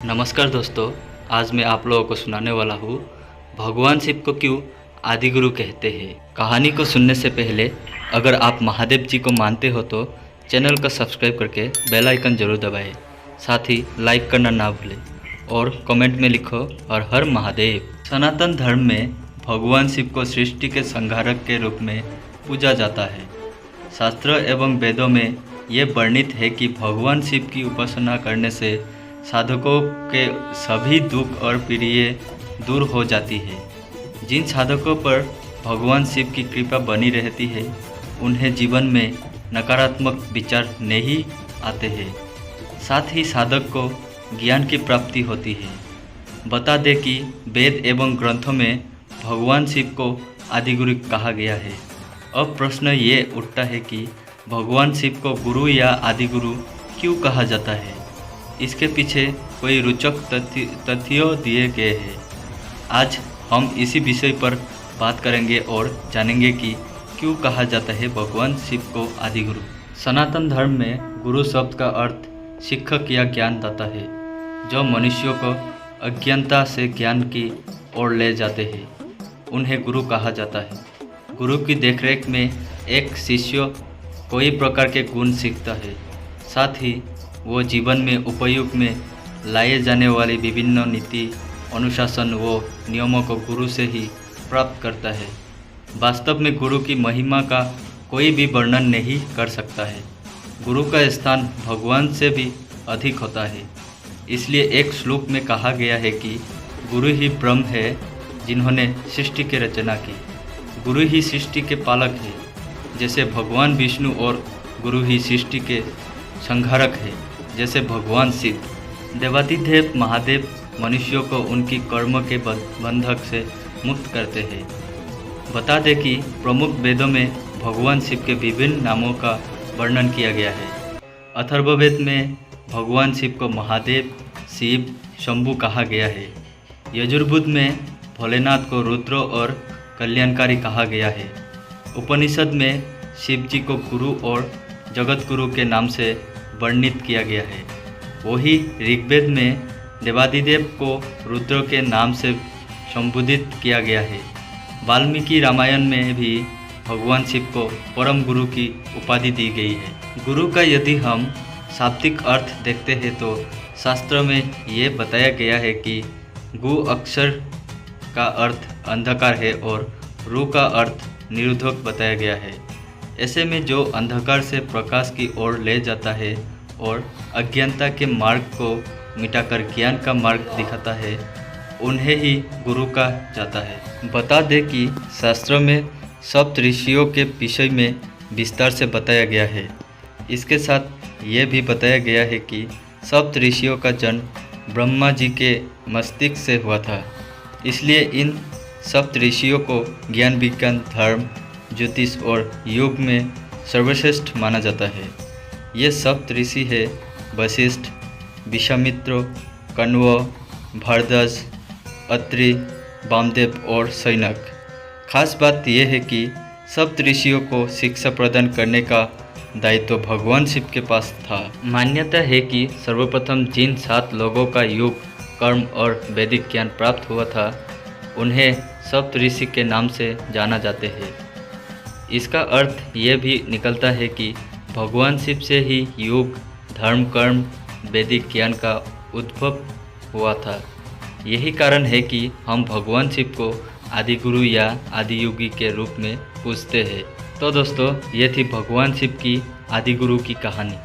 नमस्कार दोस्तों, आज मैं आप लोगों को सुनाने वाला हूँ भगवान शिव को क्यों आदि गुरु कहते हैं। कहानी को सुनने से पहले अगर आप महादेव जी को मानते हो तो चैनल को सब्सक्राइब करके बेल आइकन जरूर दबाएं। साथ ही लाइक करना ना भूलें और कमेंट में लिखो हर हर महादेव। सनातन धर्म में भगवान शिव को सृष्टि के संहारक के रूप में पूजा जाता है। शास्त्र एवं वेदों में ये वर्णित है कि भगवान शिव की उपासना करने से साधकों के सभी दुख और पीड़ियाँ दूर हो जाती है। जिन साधकों पर भगवान शिव की कृपा बनी रहती है उन्हें जीवन में नकारात्मक विचार नहीं आते हैं। साथ ही साधक को ज्ञान की प्राप्ति होती है। बता दें कि वेद एवं ग्रंथों में भगवान शिव को आदिगुरु कहा गया है। अब प्रश्न ये उठता है कि भगवान शिव को गुरु या आदिगुरु क्यों कहा जाता है। इसके पीछे कोई रोचक तथ्यों दिए गए हैं। आज हम इसी विषय पर बात करेंगे और जानेंगे कि क्यों कहा जाता है भगवान शिव को आदिगुरु। सनातन धर्म में गुरु शब्द का अर्थ शिक्षक या ज्ञानदाता है, जो मनुष्यों को अज्ञानता से ज्ञान की ओर ले जाते हैं। उन्हें गुरु कहा जाता है। गुरु की देखरेख में एक शिष्य कोई प्रकार के गुण सीखता है। साथ ही वो जीवन में उपयोग में लाए जाने वाली विभिन्न नीति, अनुशासन व नियमों को गुरु से ही प्राप्त करता है। वास्तव में गुरु की महिमा का कोई भी वर्णन नहीं कर सकता है। गुरु का स्थान भगवान से भी अधिक होता है। इसलिए एक श्लोक में कहा गया है कि गुरु ही ब्रह्म है, जिन्होंने सृष्टि की रचना की। गुरु ही सृष्टि के पालक है, जैसे भगवान विष्णु, और गुरु ही सृष्टि के संहारक है, जैसे भगवान शिव। देवादिदेव महादेव मनुष्यों को उनकी कर्म के बंधक से मुक्त करते हैं। बता दें कि प्रमुख वेदों में भगवान शिव के विभिन्न नामों का वर्णन किया गया है। अथर्ववेद में भगवान शिव को महादेव, शिव, शंभु कहा गया है। यजुर्वेद में भोलेनाथ को रुद्र और कल्याणकारी कहा गया है। उपनिषद में शिव जी को गुरु और जगत गुरु के नाम से वर्णित किया गया है। वही ऋग्वेद में देवादिदेव को रुद्र के नाम से संबोधित किया गया है। वाल्मीकि रामायण में भी भगवान शिव को परम गुरु की उपाधि दी गई है। गुरु का यदि हम शाब्दिक अर्थ देखते हैं तो शास्त्र में ये बताया गया है कि गु अक्षर का अर्थ अंधकार है और रु का अर्थ निरोधक बताया गया है। ऐसे में जो अंधकार से प्रकाश की ओर ले जाता है और अज्ञानता के मार्ग को मिटाकर ज्ञान का मार्ग दिखाता है, उन्हें ही गुरु कहा जाता है। बता दें कि शास्त्रों में सप्त ऋषियों के विषय में विस्तार से बताया गया है। इसके साथ ये भी बताया गया है कि सप्त ऋषियों का जन्म ब्रह्मा जी के मस्तिष्क से हुआ था। इसलिए इन सप्त ऋषियों को ज्ञान, विज्ञान, धर्म, ज्योतिष और योग में सर्वश्रेष्ठ माना जाता है। ये सप्त ऋषि है वशिष्ठ, विश्वामित्र, कण्व, भारद्वाज, अत्रि, वामदेव और शौनक। खास बात यह है कि सप्त ऋषियों को शिक्षा प्रदान करने का दायित्व भगवान शिव के पास था। मान्यता है कि सर्वप्रथम जिन 7 लोगों का योग, कर्म और वैदिक ज्ञान प्राप्त हुआ था, उन्हें सप्त ऋषि के नाम से जाना जाते हैं। इसका अर्थ ये भी निकलता है कि भगवान शिव से ही योग, धर्म, कर्म, वैदिक ज्ञान का उद्भव हुआ था। यही कारण है कि हम भगवान शिव को आदिगुरु या आदियोगी के रूप में पूजते हैं। तो दोस्तों, ये थी भगवान शिव की आदिगुरु की कहानी।